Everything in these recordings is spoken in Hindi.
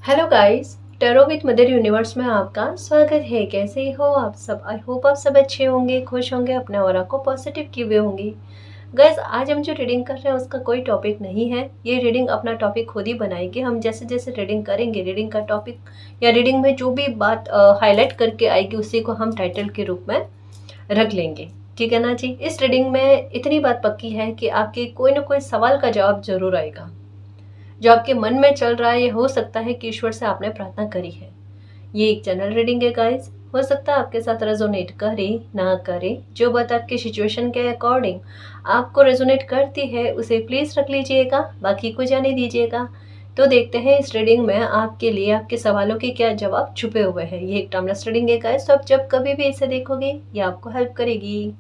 Hello guys, tarot with mother universe में आपका स्वागत है। कैसे हो आप सब? आई होप आप सब अच्छे होंगे, खुश होंगे, अपने ऑरा को पॉजिटिव किए हुए होंगे। गाइस, आज हम जो रीडिंग कर रहे हैं उसका कोई टॉपिक नहीं है। ये रीडिंग अपना टॉपिक खुद ही बनाएगी। हम जैसे जैसे रीडिंग करेंगे, रीडिंग का टॉपिक या रीडिंग में जो भी बात हाईलाइट करके आएगी उसी को हम टाइटल के रूप में रख लेंगे। ठीक है ना जी? इस रीडिंग में इतनी बात पक्की है कि आपके कोई ना कोई सवाल का जवाब जरूर आएगा। जो आपके मन में चल रहा है, ये हो सकता है कि ईश्वर से आपने प्रार्थना करी है। ये एक जनरल रीडिंग है गाइस। हो सकता है आपके साथ रेजोनेट करे ना करे। जो बात आपकी सिचुएशन के अकॉर्डिंग आपको रेजोनेट करती है उसे प्लीज रख लीजिएगा, बाकी को जाने दीजिएगा। तो देखते हैं इस रीडिंग में आपके लिए आपके सवालों के क्या जवाब छुपे हुए हैं। ये एक टाइमलेस रीडिंग है गाइस, तो आप जब कभी भी इसे देखोगे ये आपको हेल्प करेगी।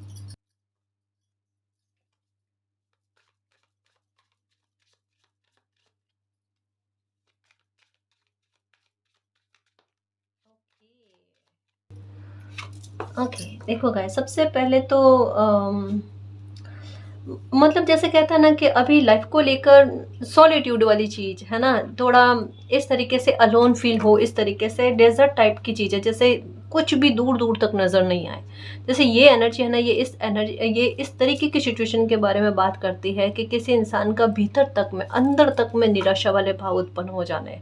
ओके, देखो गाइस, सबसे पहले तो मतलब जैसे कहता है ना कि अभी लाइफ को लेकर सॉलिट्यूड वाली चीज है ना, थोड़ा इस तरीके से अलोन फील हो, इस तरीके से डेजर्ट टाइप की चीज है, जैसे कुछ भी दूर दूर तक नजर नहीं आए। जैसे ये एनर्जी है ना, ये इस तरीके की सिचुएशन के बारे में बात करती है कि किसी इंसान का भीतर तक में, अंदर तक में निराशा वाले भाव उत्पन्न हो जाने,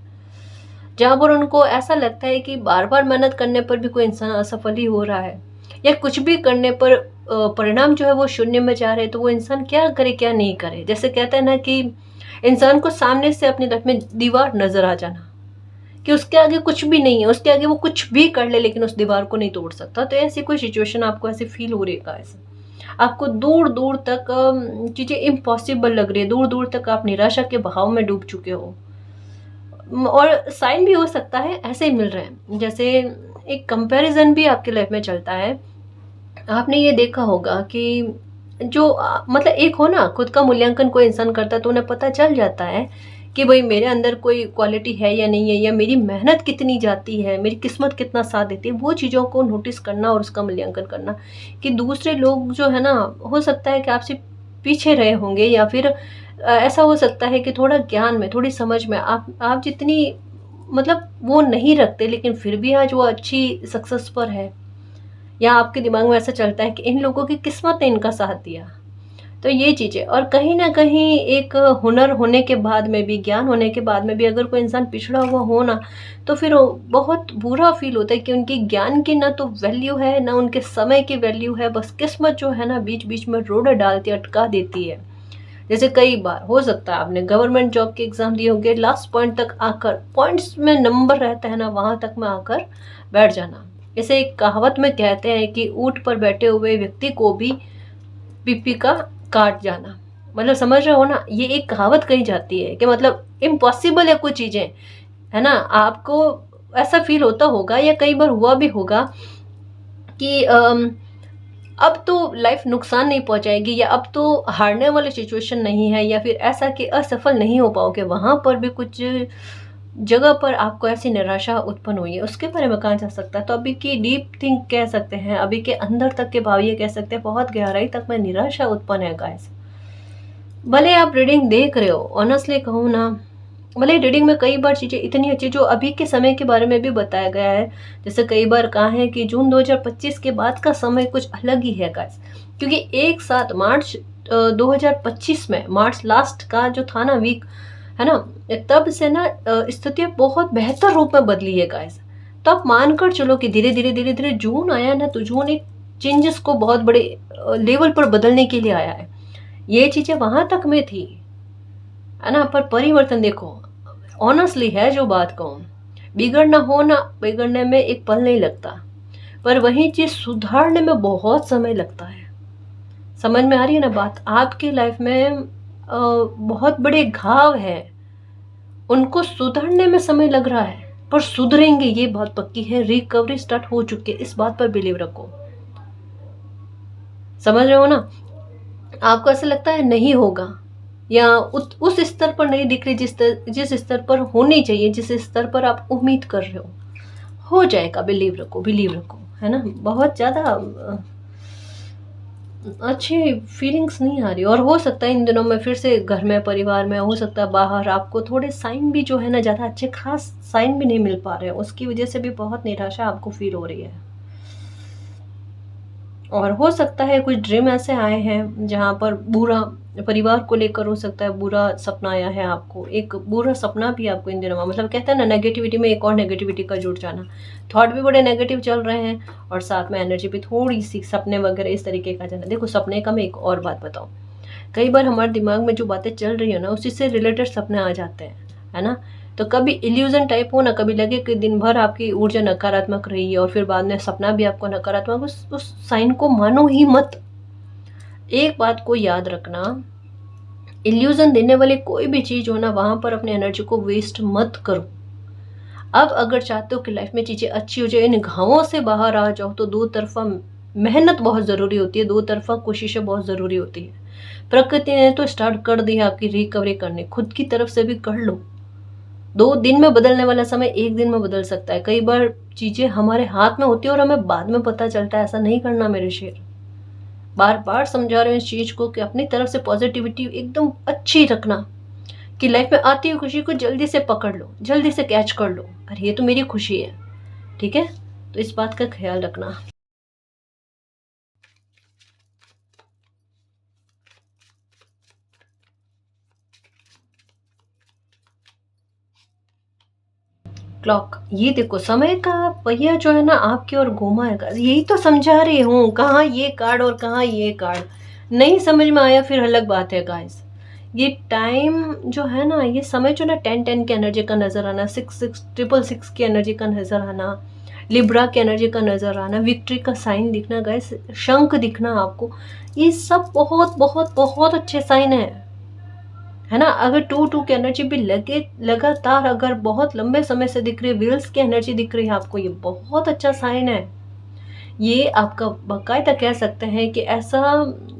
जहां पर उनको ऐसा लगता है कि बार बार मेहनत करने पर भी कोई इंसान असफल ही हो रहा है, या कुछ भी करने पर परिणाम जो है वो शून्य में जा रहे हैं। तो वो इंसान क्या करे क्या नहीं करे। जैसे कहते हैं ना कि इंसान को सामने से अपनी लाइफ में दीवार नजर आ जाना, कि उसके आगे कुछ भी नहीं है, उसके आगे वो कुछ भी कर ले लेकिन उस दीवार को नहीं तोड़ सकता। तो ऐसी कोई सिचुएशन आपको ऐसी फील हो रही है ऐसे, आपको दूर दूर तक चीजें इम्पॉसिबल लग रही है, दूर दूर तक आप निराशा के बहाव में डूब चुके हो। और साइन भी हो सकता है ऐसे ही मिल रहे हैं, जैसे एक कंपैरिजन भी आपके लाइफ में चलता है। आपने ये देखा होगा कि जो मतलब एक हो ना, खुद का मूल्यांकन कोई इंसान करता है तो उन्हें पता चल जाता है कि भाई मेरे अंदर कोई क्वालिटी है या नहीं है, या मेरी मेहनत कितनी जाती है, मेरी किस्मत कितना साथ देती है। वो चीज़ों को नोटिस करना और उसका मूल्यांकन करना कि दूसरे लोग जो है ना, हो सकता है कि आपसे पीछे रहे होंगे, या फिर ऐसा हो सकता है कि थोड़ा ज्ञान में, थोड़ी समझ में आप जितनी मतलब वो नहीं रखते, लेकिन फिर भी आज वो अच्छी सक्सेस पर है, या आपके दिमाग में ऐसा चलता है कि इन लोगों की किस्मत ने इनका साथ दिया। तो ये चीज़ें, और कहीं ना कहीं एक हुनर होने के बाद में भी, ज्ञान होने के बाद में भी अगर कोई इंसान पिछड़ा हुआ हो ना, तो फिर बहुत बुरा फील होता है कि उनकी ज्ञान की ना तो वैल्यू है, ना उनके समय की वैल्यू है। बस किस्मत जो है ना बीच बीच में रोड डालती, अटका देती है। जैसे कई बार हो सकता है आपने गवर्नमेंट जॉब के एग्जाम दिए होंगे, लास्ट पॉइंट तक आकर, पॉइंट्स में नंबर रहता है ना, वहां तक में आकर बैठ जाना। जैसे एक कहावत में कहते हैं कि ऊंट पर बैठे हुए व्यक्ति को भी पीपी का काट जाना। मतलब समझ रहे हो ना, ये एक कहावत कही जाती है कि मतलब इम्पॉसिबल है कुछ चीजें, है ना। आपको ऐसा फील होता होगा या कई बार हुआ भी होगा कि अब तो लाइफ नुकसान नहीं पहुंचाएगी, या अब तो हारने वाली सिचुएशन नहीं है, या फिर ऐसा कि असफल नहीं हो पाओगे, वहां पर भी कुछ जगह पर आपको ऐसी निराशा उत्पन्न हुई है। उसके बारे में कहा जा सकता है। तो अभी की डीप थिंक कह सकते हैं, अभी के अंदर तक के भाव ये कह सकते हैं, बहुत गहराई तक में निराशा उत्पन्न है गाइस। भले आप रीडिंग देख रहे हो, ऑनेस्टली कहूँ ना, भले रीडिंग में कई बार चीजें इतनी अच्छी जो अभी के समय के बारे में भी बताया गया है। जैसे कई बार कहा है कि जून 2025 के बाद का समय कुछ अलग ही है गाइस, क्योंकि एक साथ मार्च 2025 में, मार्च लास्ट का जो था ना वीक, है ना, तब से ना स्थितियां बहुत बेहतर रूप में बदली है गाइस। तो आप मानकर चलो कि धीरे धीरे धीरे धीरे जून आया ना, तो जून एक चेंजेस को बहुत बड़े लेवल पर बदलने के लिए आया है। ये चीजें वहां तक में थी, है ना, पर परिवर्तन देखो, ऑनेस्टली है जो बात कहूँ, बिगड़ना हो ना, बिगड़ने में एक पल नहीं लगता, पर वही चीज सुधारने में बहुत समय लगता है। समझ में आ रही है ना बात? आपकी लाइफ में बहुत बड़े घाव है, उनको सुधरने में समय लग रहा है, पर सुधरेंगे, ये बात पक्की है। रिकवरी स्टार्ट हो चुकी है, इस बात पर बिलीव रखो। समझ रहे हो ना? आपको ऐसा लगता है नहीं होगा, या उस स्तर पर नहीं दिख रही जिस स्तर पर होनी चाहिए, जिस स्तर पर आप उम्मीद कर रहे हो जाएगा। बिलीव रखो, बिलीव रखो, है ना। बहुत ज्यादा अच्छी फीलिंग्स नहीं आ रही, और हो सकता है इन दिनों में फिर से घर में, परिवार में, हो सकता है बाहर, आपको थोड़े साइन भी जो है ना ज़्यादा अच्छे खास साइन भी नहीं मिल पा रहे हैं, उसकी वजह से भी बहुत निराशा आपको फील हो रही है। और हो सकता है कुछ ड्रीम ऐसे आए हैं जहाँ पर बुरा, परिवार को लेकर हो सकता है बुरा सपना आया है आपको, एक बुरा सपना भी आपको इन दिनों में, मतलब कहते हैं ना नेगेटिविटी में एक और नेगेटिविटी का जुड़ जाना, थॉट भी बड़े नेगेटिव चल रहे हैं और साथ में एनर्जी भी थोड़ी सी सपने वगैरह इस तरीके का जाना। देखो सपने का मैं एक और बात बताऊँ, कई बार हमारे दिमाग में जो बातें चल रही है ना उसी से रिलेटेड सपने आ जाते हैं, है ना। तो कभी इल्यूजन टाइप हो ना, कभी लगे कि दिन भर आपकी ऊर्जा नकारात्मक रही है और फिर बाद में सपना भी आपको नकारात्मक, उस साइन को मानो ही मत। एक बात को याद रखना, इल्यूजन देने वाली कोई भी चीज हो ना, वहां पर अपनी एनर्जी को वेस्ट मत करो। अब अगर चाहते हो कि लाइफ में चीजें अच्छी हो जाए, इन घावों से बाहर आ जाओ, तो दो तरफा मेहनत बहुत जरूरी होती है, दो तरफा कोशिशें बहुत जरूरी होती है। प्रकृति ने तो स्टार्ट कर दी है आपकी रिकवरी करने, खुद की तरफ से भी कर लो। 2 दिन में बदलने वाला समय 1 दिन में बदल सकता है। कई बार चीजें हमारे हाथ में होती है और हमें बाद में पता चलता है, ऐसा नहीं करना मेरे शेर। बार बार समझा रहे हैं इस चीज को कि अपनी तरफ से पॉजिटिविटी एकदम अच्छी रखना, कि लाइफ में आती हुई खुशी को जल्दी से पकड़ लो, जल्दी से कैच कर लो, अरे ये तो मेरी खुशी है, ठीक है। तो इस बात का ख्याल रखना। क्लॉक, ये देखो समय का पहिया जो है ना आपकी ओर घुमाएगा, यही तो समझा रही हूँ, कहाँ ये कार्ड और कहाँ ये कार्ड, नहीं समझ में आया फिर अलग बात है गाइस। ये टाइम जो है ना, ये समय जो ना 10-10 की एनर्जी का नजर आना, 6-6-6-6 की एनर्जी का नजर आना, लिब्रा की एनर्जी का नजर आना, विक्ट्री का साइन दिखना गाइस, शंख दिखना आपको, ये सब बहुत बहुत बहुत अच्छे साइन है ना। अगर 2-2 की एनर्जी भी लगे लगातार, अगर बहुत लंबे समय से दिख रही है, व्हील्स की एनर्जी दिख रही है आपको, ये बहुत अच्छा साइन है। ये आपका बाकायदा कह सकते हैं कि ऐसा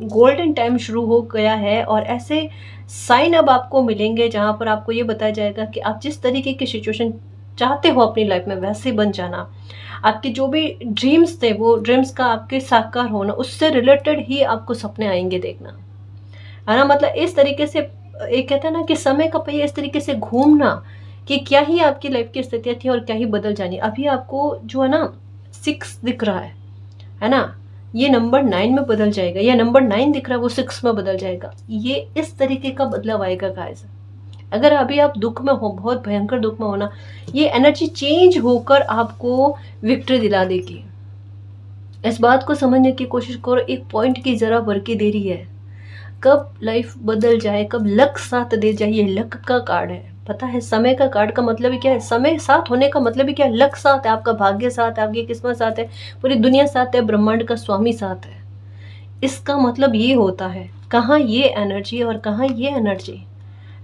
गोल्डन टाइम शुरू हो गया है, और ऐसे साइन अब आपको मिलेंगे जहां पर आपको ये बताया जाएगा कि आप जिस तरीके की सिचुएशन चाहते हो अपनी लाइफ में वैसे बन जाना। आपके जो भी ड्रीम्स थे वो ड्रीम्स का आपके साकार होना, उससे रिलेटेड ही आपको सपने आएंगे देखना, है ना। मतलब इस तरीके से एक कहते हैं ना कि समय का पहिया इस तरीके से घूमना कि क्या ही आपकी लाइफ की स्थितियां थी और क्या ही बदल जानी। अभी आपको जो है ना 6 दिख रहा है ना, ये नंबर 9 में बदल जाएगा, या नंबर 9 दिख रहा है वो 6 में बदल जाएगा। ये इस तरीके का बदलाव आएगा गाइस। अगर अभी आप दुख में हो, बहुत भयंकर दुख में हो ना, ये एनर्जी चेंज होकर आपको विक्ट्री दिला देगी। इस बात को समझने की कोशिश करो, एक पॉइंट की जरा बरकी देरी है, कब लाइफ बदल जाए, कब लक साथ दे जाए, ये लक का कार्ड है। पता है समय का कार्ड का मतलब ही क्या है, समय साथ होने का मतलब ही क्या है, लक साथ है, आपका भाग्य साथ है, आपकी किस्मत साथ है, पूरी दुनिया साथ है, ब्रह्मांड का स्वामी साथ है। इसका मतलब ये होता है, कहाँ ये एनर्जी और कहाँ ये एनर्जी,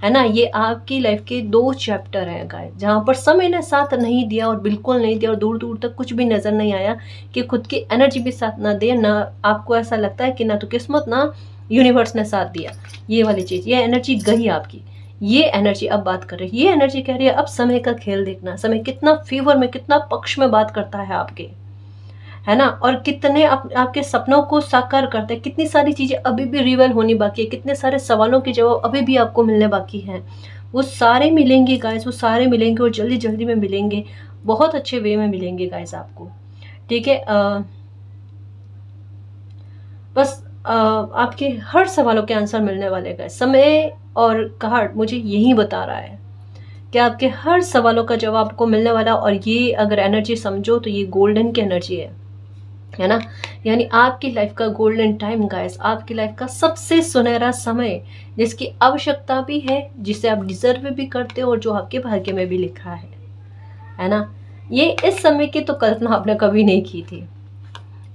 है ना। ये आपकी लाइफ के 2 चैप्टर हैं गाइस, जहाँ पर समय ने साथ नहीं दिया और बिल्कुल नहीं दिया, और दूर दूर तक कुछ भी नजर नहीं आया, कि खुद की एनर्जी भी साथ ना दे, ना आपको ऐसा लगता है कि ना तो किस्मत ना यूनिवर्स ने साथ दिया, ये वाली चीज, ये एनर्जी गई आपकी। ये एनर्जी अब बात कर रही है, ये एनर्जी कह रही है अब समय का खेल देखना, समय कितना फेवर में, कितना पक्ष में बात करता है आपके, है ना। और कितने आपके सपनों को साकार करते हैं, कितनी सारी चीजें अभी भी रिवेल होनी बाकी है, कितने सारे सवालों के जवाब अभी भी आपको मिलने बाकी हैं, वो सारे मिलेंगे गाइस, वो सारे मिलेंगे और जल्दी जल्दी में मिलेंगे, बहुत अच्छे वे में मिलेंगे गाइस आपको, ठीक है। बस आपके हर सवालों के आंसर मिलने वाले गाइस, समय और कार्ड मुझे यही बता रहा है कि आपके हर सवालों का जवाब आपको मिलने वाला, और ये अगर एनर्जी समझो तो ये गोल्डन की एनर्जी है ना। यानी आपकी लाइफ का गोल्डन टाइम गाइस, आपकी लाइफ का सबसे सुनहरा समय, जिसकी आवश्यकता भी है, जिसे आप डिजर्व भी करते हो और जो आपके भाग्य में भी लिखा है ना। ये इस समय की तो कल्पना आपने कभी नहीं की थी।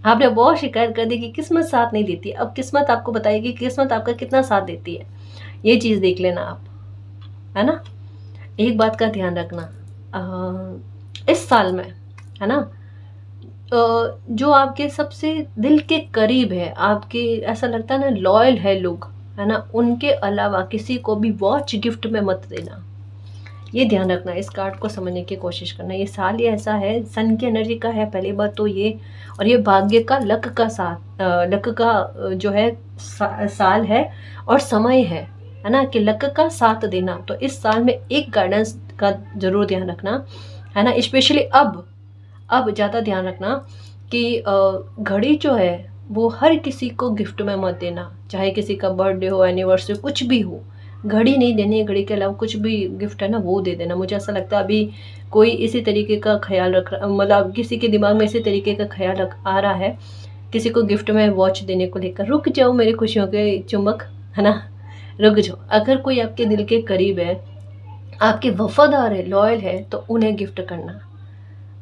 आपने बहुत शिकायत कर दी कि किस्मत साथ नहीं देती, अब किस्मत आपको बताएगी कि किस्मत आपका कितना साथ देती है, ये चीज देख लेना आप, है ना। एक बात का ध्यान रखना, इस साल में, है ना, जो आपके सबसे दिल के करीब है, आपके ऐसा लगता है ना लॉयल है लोग, है ना, उनके अलावा किसी को भी वॉच गिफ्ट में मत देना। ये ध्यान रखना, इस कार्ड को समझने की कोशिश करना। ये साल ही ऐसा है, सन की एनर्जी का है पहली बात तो ये, और ये भाग्य का लक का साथ लक का जो है साल है और समय है ना, कि लक का साथ देना। तो इस साल में एक गाइडेंस का जरूर ध्यान रखना, है ना। स्पेशली अब ज़्यादा ध्यान रखना कि घड़ी जो है वो हर किसी को गिफ्ट में मत देना, चाहे किसी का बर्थडे हो, एनिवर्सरी, कुछ भी हो। घड़ी नहीं देनी है, घड़ी के अलावा कुछ भी गिफ्ट है ना वो दे देना। मुझे ऐसा लगता है अभी कोई इसी तरीके का ख्याल रख रहा, मतलब किसी के दिमाग में इसी तरीके का ख्याल आ रहा है, किसी को गिफ्ट में वॉच देने को लेकर। रुक जाओ मेरी खुशियों के चुम्बक, है ना, रुक जाओ। अगर कोई आपके दिल के करीब है, आपके वफादार है, लॉयल है, तो उन्हें गिफ्ट करना,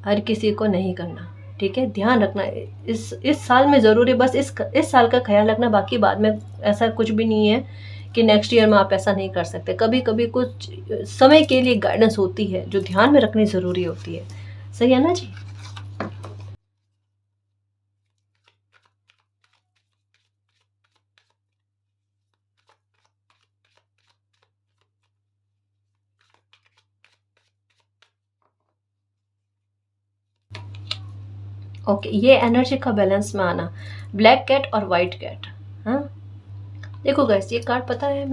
हर किसी को नहीं करना, ठीक है। ध्यान रखना इस साल में ज़रूरी, बस इस साल का ख्याल रखना। बाकी बाद में ऐसा कुछ भी नहीं है कि नेक्स्ट ईयर में आप ऐसा नहीं कर सकते। कभी कभी कुछ समय के लिए गाइडेंस होती है जो ध्यान में रखनी ज़रूरी होती है। सही है ना जी। ओके, ये एनर्जी का बैलेंस में आना, ब्लैक कैट और वाइट कैट। हाँ, देखो गैस, ये कार्ड पता है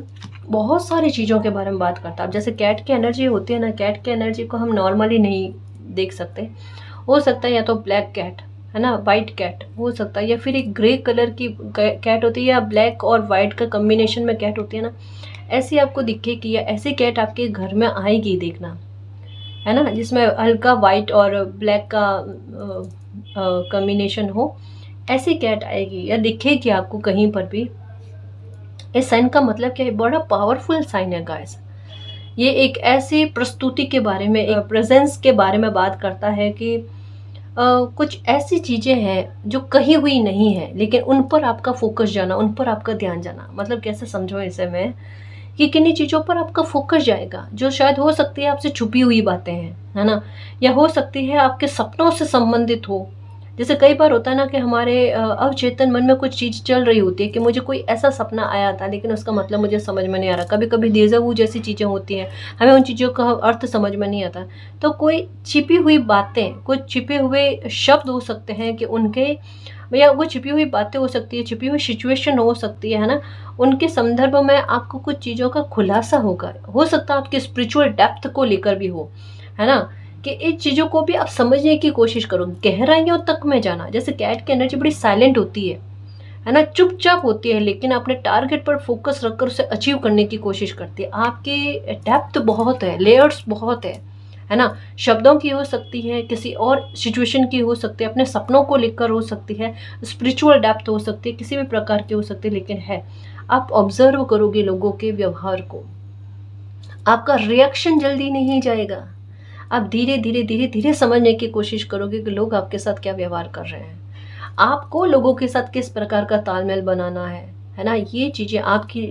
बहुत सारी चीज़ों के बारे में बात करता है। अब जैसे कैट की एनर्जी होती है ना, कैट की एनर्जी को हम नॉर्मली नहीं देख सकते। हो सकता है या तो ब्लैक कैट, है ना, वाइट कैट हो सकता है, या फिर एक ग्रे कलर की कैट होती है, या ब्लैक और वाइट का कम्बिनेशन में कैट होती है ना, ऐसी आपको दिखेगी, या ऐसी कैट आपके घर में आएगी, देखना, है ना, जिसमें हल्का वाइट और ब्लैक का कम्बिनेशन हो, ऐसी कैट आएगी या दिखेगी आपको कहीं पर भी। इस साइन का मतलब क्या है, बड़ा पावरफुल साइन है गाइस। ये एक ऐसी प्रस्तुति के बारे में, एक प्रेजेंस के बारे में बात करता है कि कुछ ऐसी चीज़ें हैं जो कही हुई नहीं है, लेकिन उन पर आपका फोकस जाना, उन पर आपका ध्यान जाना। मतलब कैसे समझो इसे मैं, कि किन्हीं चीज़ों पर आपका फोकस जाएगा जो शायद हो सकती है आपसे छुपी हुई बातें हैं, है ना, या हो सकती है आपके सपनों से संबंधित हो। जैसे कई बार होता है ना कि हमारे अवचेतन मन में कुछ चीज़ चल रही होती है कि मुझे कोई ऐसा सपना आया था, लेकिन उसका मतलब मुझे समझ में नहीं आ रहा। कभी कभी डेजा वू जैसी चीज़ें होती हैं, हमें उन चीज़ों का अर्थ समझ में नहीं आता। तो कोई छिपी हुई बातें, कुछ छिपे हुए शब्द हो सकते हैं कि उनके, या वो छिपी हुई बातें हो सकती है, छिपी हुई सिचुएशन हो सकती है ना, उनके संदर्भ में आपको कुछ चीज़ों का खुलासा होगा। हो सकता है आपकी स्पिरिचुअल डेप्थ को लेकर भी हो, है ना, कि इन चीज़ों को भी आप समझने की कोशिश करो, गहराइयों तक में जाना। जैसे कैट की एनर्जी बड़ी साइलेंट होती है ना, चुपचाप होती है, लेकिन अपने टारगेट पर फोकस रखकर उसे अचीव करने की कोशिश करती है। आपकी डेप्थ बहुत है, लेयर्स बहुत है ना, शब्दों की हो सकती है, किसी और सिचुएशन की हो सकती है, अपने सपनों को लेकर हो सकती है, स्पिरिचुअल डेप्थ हो सकती है, किसी भी प्रकार की हो सकती है, लेकिन है। आप ऑब्जर्व करोगे लोगों के व्यवहार को, आपका रिएक्शन जल्दी नहीं जाएगा। आप धीरे धीरे धीरे धीरे समझने की कोशिश करोगे कि लोग आपके साथ क्या व्यवहार कर रहे हैं, आपको लोगों के साथ किस प्रकार का तालमेल बनाना है ना। ये चीज़ें आपकी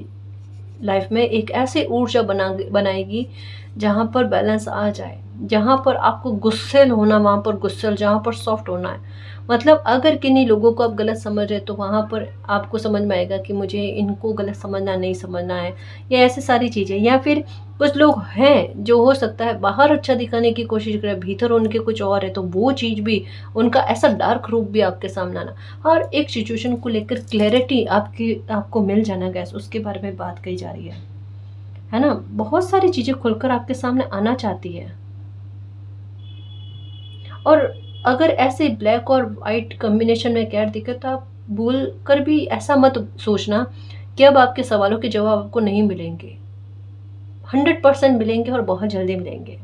लाइफ में एक ऐसे ऊर्जा बनाएगी जहाँ पर बैलेंस आ जाए, जहाँ पर आपको गुस्सेल होना वहाँ पर गुस्सेल, जहाँ पर सॉफ्ट होना है। मतलब अगर किन्हीं लोगों को आप गलत समझ रहे तो वहाँ पर आपको समझ में आएगा कि मुझे इनको गलत समझना नहीं समझना है, या ऐसी सारी चीज़ें। या फिर कुछ लोग हैं जो हो सकता है बाहर अच्छा दिखाने की कोशिश करें, भीतर उनके कुछ और है, तो वो चीज़ भी, उनका ऐसा डार्क रूप भी आपके सामने आना। हर एक सिचुएशन को लेकर क्लैरिटी आपको मिल जाना गैस, उसके बारे में बात कही जा रही है ना। बहुत सारी चीज़ें खुलकर आपके सामने आना चाहती है। और अगर ऐसे ब्लैक और वाइट कॉम्बिनेशन में कैट दिखे तो आप भूल कर भी ऐसा मत सोचना कि अब आपके सवालों के जवाब आपको नहीं मिलेंगे। 100% मिलेंगे, और बहुत जल्दी मिलेंगे,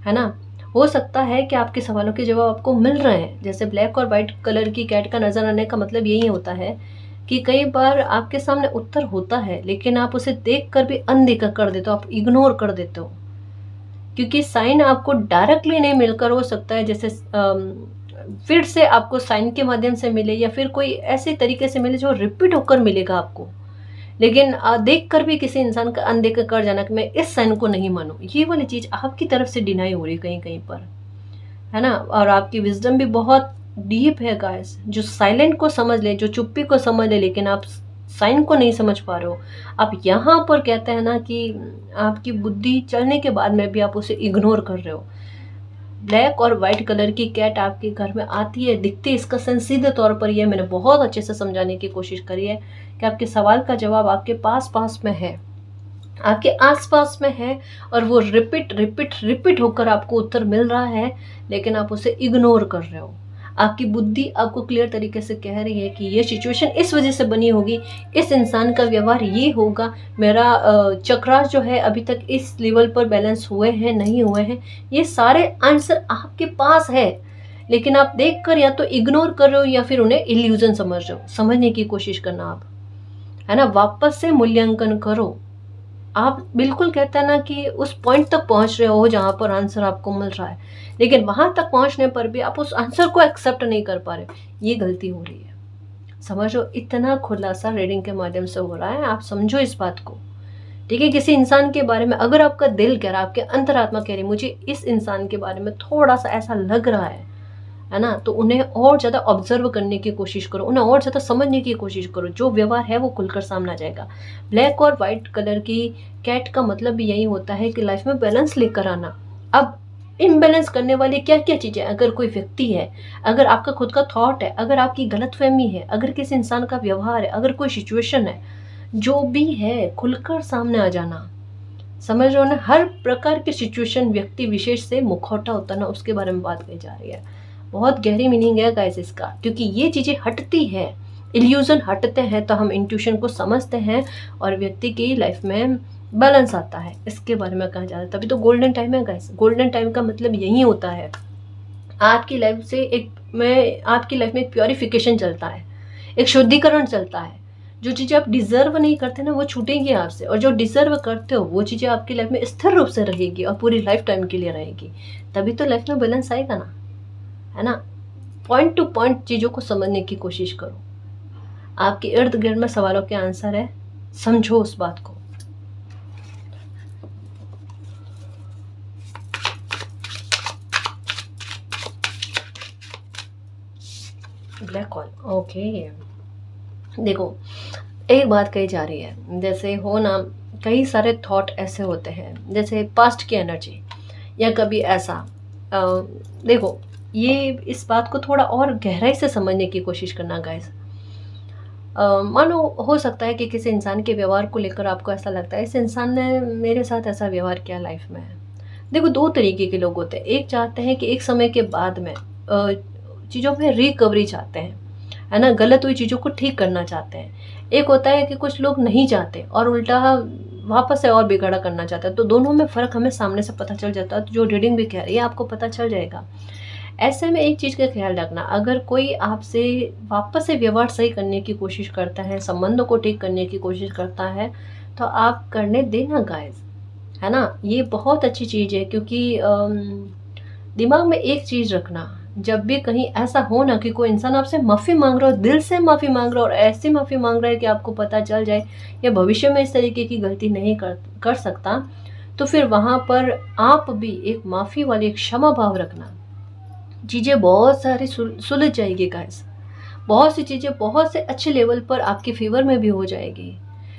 है ना। हो सकता है कि आपके सवालों के जवाब आपको मिल रहे हैं। जैसे ब्लैक और वाइट कलर की कैट का नजर आने का मतलब यही होता है कि कई बार आपके सामने उत्तर होता है, लेकिन आप उसे देख कर भी अनदेखा कर देते हो, आप इग्नोर कर देते हो, क्योंकि साइन आपको डायरेक्टली नहीं मिलकर हो सकता है जैसे फिर से आपको साइन के माध्यम से मिले, या फिर कोई ऐसे तरीके से मिले जो रिपीट होकर मिलेगा आपको। लेकिन देख कर भी किसी इंसान का अनदेखा कर जाना कि मैं इस साइन को नहीं मानूं, ये वाली चीज़ आपकी तरफ से डिनाई हो रही कहीं कहीं पर, है ना। और आपकी विजडम भी बहुत डीप है गाइस, जो साइलेंट को समझ ले, जो चुप्पी को समझ ले, लेकिन आप साइन को नहीं समझ पा रहे हो। आप यहाँ पर कहते हैं ना कि आपकी बुद्धि चलने के बाद में भी आप उसे इग्नोर कर रहे हो। ब्लैक और वाइट कलर की कैट आपके घर में आती है, दिखती है, इसका सेंस सीधे तौर पर ये मैंने बहुत अच्छे से समझाने की कोशिश करी है कि आपके सवाल का जवाब आपके पास पास में है, आपके आसपास में है, और वो रिपीट रिपीट रिपीट होकर आपको उत्तर मिल रहा है, लेकिन आप उसे इग्नोर कर रहे हो। आपकी बुद्धि आपको क्लियर तरीके से कह रही है कि ये सिचुएशन इस वजह से बनी होगी, इस इंसान का व्यवहार ये होगा, मेरा चक्रास जो है अभी तक इस लेवल पर बैलेंस हुए हैं नहीं हुए हैं, ये सारे आंसर आपके पास है, लेकिन आप देखकर या तो इग्नोर कर रहे हो या फिर उन्हें इल्यूजन समझ रहे हो। समझने की कोशिश करना आप, है ना, वापस से मूल्यांकन करो। आप बिल्कुल कहते हैं ना कि उस पॉइंट तक पहुंच रहे हो जहां पर आंसर आपको मिल रहा है, लेकिन वहां तक पहुंचने पर भी आप उस आंसर को एक्सेप्ट नहीं कर पा रहे, ये गलती हो रही है। समझो, इतना खुलासा रीडिंग के माध्यम से हो रहा है, आप समझो इस बात को। ठीक है, किसी इंसान के बारे में अगर आपका दिल कह रहा है, आपके अंतरात्मा कह रही मुझे इस इंसान के बारे में थोड़ा सा ऐसा लग रहा है ना, तो उन्हें और ज़्यादा ऑब्जर्व करने की कोशिश करो, उन्हें और ज़्यादा समझने की कोशिश करो, जो व्यवहार है वो खुलकर सामने आ जाएगा। ब्लैक और वाइट कलर की कैट का मतलब भी यही होता है कि लाइफ में बैलेंस लेकर आना। अब इम्बैलेंस करने वाली क्या क्या चीज़ें, अगर कोई व्यक्ति है, अगर आपका खुद का थॉट है, अगर आपकी गलतफहमी है, अगर किसी इंसान का व्यवहार है, अगर कोई सिचुएशन है, जो भी है खुलकर सामने आ जाना। समझ रहे हो ना, हर प्रकार की सिचुएशन व्यक्ति विशेष से मुखौटा होता ना, उसके बारे में बात कही जा रही है। बहुत गहरी मीनिंग है गाइस इसका, क्योंकि ये चीज़ें हटती है, इल्यूजन हटते हैं तो हम इंट्यूशन को समझते हैं और व्यक्ति की लाइफ में बैलेंस आता है। इसके बारे में कहा जाता है, तभी तो गोल्डन टाइम है गाइस। गोल्डन टाइम का मतलब यही होता है, आपकी लाइफ से आपकी लाइफ में एक प्योरिफिकेशन चलता है, एक शुद्धिकरण चलता है। जो चीज़ें आप डिजर्व नहीं करते ना वो छूटेंगी आपसे, और जो डिजर्व करते हो वो चीज़ें आपकी लाइफ में स्थिर रूप से रहेगी और पूरी लाइफ टाइम के लिए रहेगी। तभी तो लाइफ में बैलेंस आएगा ना, है ना। पॉइंट टू पॉइंट चीज़ों को समझने की कोशिश करो। आपके इर्द गिर्द में सवालों के आंसर है, समझो उस बात को। Black hole, okay. देखो, एक बात कही जा रही है, जैसे हो ना, कई सारे थॉट ऐसे होते हैं, जैसे पास्ट की एनर्जी या कभी ऐसा। देखो, ये इस बात को थोड़ा और गहराई से समझने की कोशिश करना गाइस। मानो हो सकता है कि किसी इंसान के व्यवहार को लेकर आपको ऐसा लगता है इस इंसान ने मेरे साथ ऐसा व्यवहार किया लाइफ में। देखो, दो तरीके के लोग होते हैं। एक चाहते हैं कि एक समय के बाद में चीज़ों में रिकवरी चाहते हैं, है ना, गलत हुई चीज़ों को ठीक करना चाहते हैं। एक होता है कि कुछ लोग नहीं चाहते और उल्टा वापस से और बिगाड़ा करना चाहते हैं। तो दोनों में फ़र्क हमें सामने से पता चल जाता है, तो जो रीडिंग भी कह रही है आपको पता चल जाएगा। ऐसे में एक चीज़ का ख्याल रखना, अगर कोई आपसे वापस से व्यवहार सही करने की कोशिश करता है, संबंधों को ठीक करने की कोशिश करता है, तो आप करने देना गाइस, है ना। ये बहुत अच्छी चीज़ है, क्योंकि दिमाग में एक चीज़ रखना, जब भी कहीं ऐसा हो ना कि कोई इंसान आपसे माफ़ी मांग रहा हो, दिल से माफ़ी मांग रहा हो और ऐसी माफ़ी मांग रहा है कि आपको पता चल जाए या भविष्य में इस तरीके की गलती नहीं कर सकता, तो फिर वहाँ पर आप भी एक माफ़ी वाली एक क्षमा भाव रखना। चीज़ें बहुत सारी सुलझ जाएगी गाइस, बहुत सी चीज़ें बहुत से अच्छे लेवल पर आपके फेवर में भी हो जाएगी।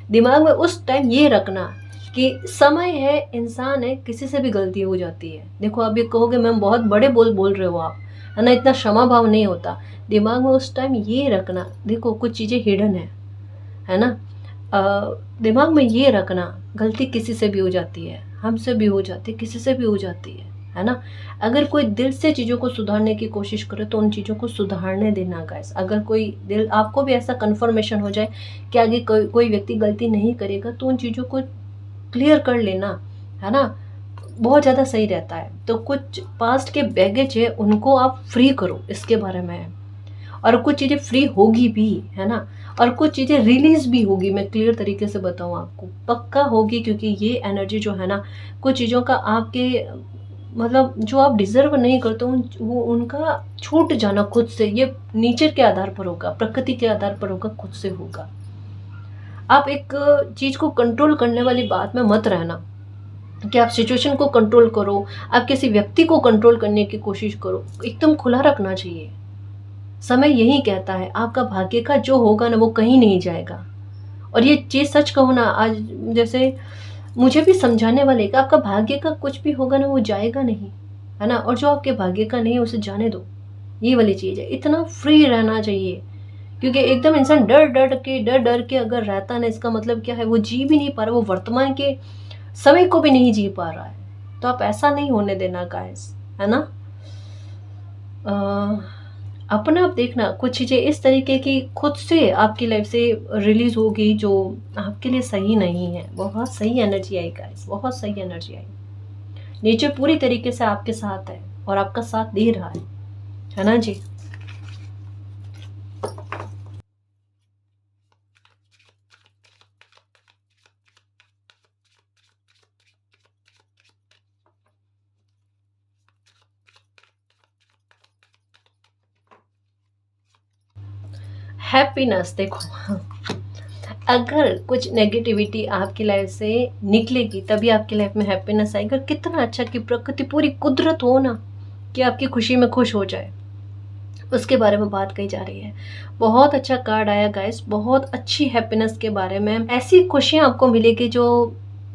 दिमाग में उस टाइम ये रखना कि समय है, इंसान है, किसी से भी गलती हो जाती है। देखो, आप ये कहोगे मैम बहुत बड़े बोल रहे हो आप, है ना, इतना क्षमा भाव नहीं होता। दिमाग में उस टाइम ये रखना, देखो कुछ चीज़ें हिडन है ना। दिमाग में ये रखना, गलती किसी से भी हो जाती है, हमसे भी हो जाती है, किसी से भी हो जाती है ना। अगर कोई दिल से चीज़ों को सुधारने की कोशिश करे तो उन चीज़ों को सुधारने देना गाइस। अगर कोई दिल आपको भी ऐसा कन्फर्मेशन हो जाए कि आगे कोई व्यक्ति गलती नहीं करेगा, तो उन चीज़ों को क्लियर कर लेना, है ना, बहुत ज़्यादा सही रहता है। तो कुछ पास्ट के बैगेज है उनको आप फ्री करो, इसके बारे में। और कुछ चीज़ें फ्री होगी भी, है ना, और कुछ चीज़ें रिलीज भी होगी। मैं क्लियर तरीके से बताऊँ आपको, पक्का होगी, क्योंकि ये एनर्जी जो है ना, कुछ चीज़ों का आपके मतलब जो आप डिजर्व नहीं करते वो उनका छूट जाना खुद से, ये नेचर के आधार पर होगा, प्रकृति के आधार पर होगा, खुद से होगा। आप एक चीज़ को कंट्रोल करने वाली बात में मत रहना कि आप सिचुएशन को कंट्रोल करो, आप किसी व्यक्ति को कंट्रोल करने की कोशिश करो। एकदम खुला रखना चाहिए। समय यही कहता है, आपका भाग्य का जो होगा ना वो कहीं नहीं जाएगा, और ये चीज़ सच कहूँ ना, आज जैसे मुझे भी समझाने वाले कि आपका भाग्य का कुछ भी होगा ना वो जाएगा नहीं, है ना, और जो आपके भाग्य का नहीं है उसे जाने दो। ये वाली चीज़ है, इतना फ्री रहना चाहिए। क्योंकि एकदम इंसान डर डर के अगर रहता ना, इसका मतलब क्या है, वो जी भी नहीं पा रहा, वो वर्तमान के समय को भी नहीं जी पा रहा है। तो आप ऐसा नहीं होने देना गाइस, है ना। अपना आप देखना, कुछ चीज़ें इस तरीके की खुद से आपकी लाइफ से रिलीज होगी जो आपके लिए सही नहीं है। बहुत सही एनर्जी आई गाइस, बहुत सही एनर्जी आई। नेचर पूरी तरीके से आपके साथ है और आपका साथ दे रहा है ना जी। हैप्पीनेस देखो, अगर कुछ नेगेटिविटी आपकी लाइफ से निकलेगी तभी आपकी लाइफ में हैप्पीनेस आएगा। कितना अच्छा कि प्रकृति पूरी कुदरत हो ना कि आपकी खुशी में खुश हो जाए, उसके बारे में बात कही जा रही है। बहुत अच्छा कार्ड आया गाइस, बहुत अच्छी हैप्पीनेस के बारे में। ऐसी खुशियां आपको मिलेगी जो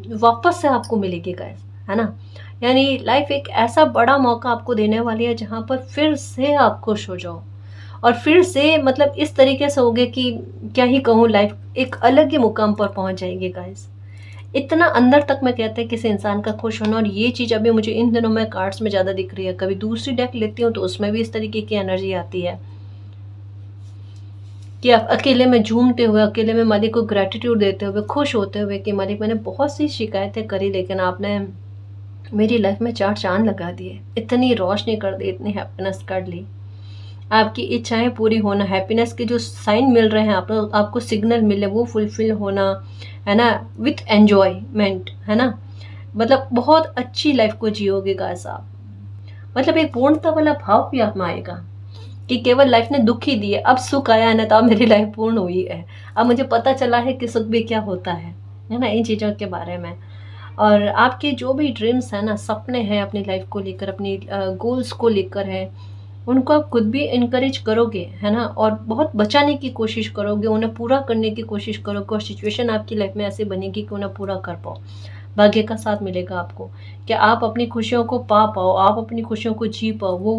वापस से आपको मिलेगी गाइस, है ना। यानी लाइफ एक ऐसा बड़ा मौका आपको देने वाली है जहां पर फिर से आप खुश हो जाओ, और फिर से मतलब इस तरीके से होगे कि क्या ही कहूँ, लाइफ एक अलग ही मुकाम पर पहुंच जाएगी गाइस। इतना अंदर तक मैं कहते हैं किसी इंसान का खुश होना। और ये चीज़ अभी मुझे इन दिनों में कार्ड्स में ज़्यादा दिख रही है। कभी दूसरी डेक लेती हूँ तो उसमें भी इस तरीके की एनर्जी आती है कि आप अकेले में झूमते हुए, अकेले में मालिक को ग्रेटिट्यूड देते हुए, खुश होते हुए कि मालिक मैंने बहुत सी शिकायतें करी लेकिन आपने मेरी लाइफ में चार चांद लगा दिए, इतनी रोशनी कर दी, इतनी हैप्पीनेस कर ली। आपकी इच्छाएं पूरी होना, हैप्पीनेस के जो साइन मिल रहे हैं आपको सिग्नल मिले वो फुलफिल होना, है ना, विथ एन्जॉयमेंट, है ना। मतलब बहुत अच्छी लाइफ को जियोगे गाइस आप। मतलब एक पूर्णता वाला भाव भी आप में आएगा कि केवल लाइफ ने दुख ही दिए, अब सुख आया है ना तो अब मेरी लाइफ पूर्ण हुई है। अब मुझे पता चला है कि सुख भी क्या होता है ना, इन चीज़ों के बारे में। और आपके जो भी ड्रीम्स हैं ना, सपने हैं अपनी लाइफ को लेकर, अपनी गोल्स को लेकर है, उनको आप खुद भी इनकरेज करोगे, है ना, और बहुत बचाने की कोशिश करोगे, उन्हें पूरा करने की कोशिश करोगे, और सिचुएशन आपकी लाइफ में ऐसे बनेगी कि उन्हें पूरा कर पाओ। भाग्य का साथ मिलेगा आपको कि आप अपनी खुशियों को पा पाओ, आप अपनी खुशियों को जी पाओ, वो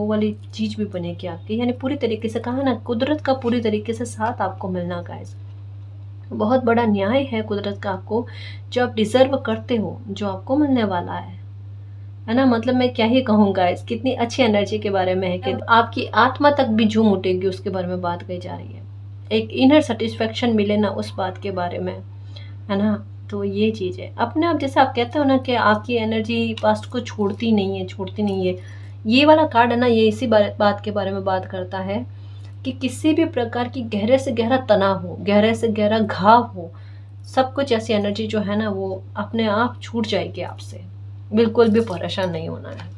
वाली चीज़ भी बनेगी आपकी। यानी पूरी तरीके से कहा ना, कुदरत का पूरी तरीके से साथ आपको मिलना गाइस। बहुत बड़ा न्याय है कुदरत का आपको, जो आप डिजर्व करते हो, जो आपको मिलने वाला है ना। मतलब मैं क्या ही कहूँ गाइस, कितनी अच्छी एनर्जी के बारे में है कि आपकी आत्मा तक भी झूम उठेगी, उसके बारे में बात कही जा रही है। एक इनर सेटिस्फेक्शन मिले ना उस बात के बारे में, है ना। तो ये चीज़ है अपने आप, जैसे आप कहते हो ना कि आपकी एनर्जी पास्ट को छोड़ती नहीं है, छोड़ती नहीं है। ये वाला कार्ड है ना, ये इसी बात के बारे में बात करता है कि किसी भी प्रकार की गहरे से गहरा तनाव हो, गहरे से गहरा घाव हो, सब कुछ ऐसी एनर्जी जो है ना वो अपने आप छूट जाएगी आपसे। बिल्कुल भी परेशान नहीं होना है।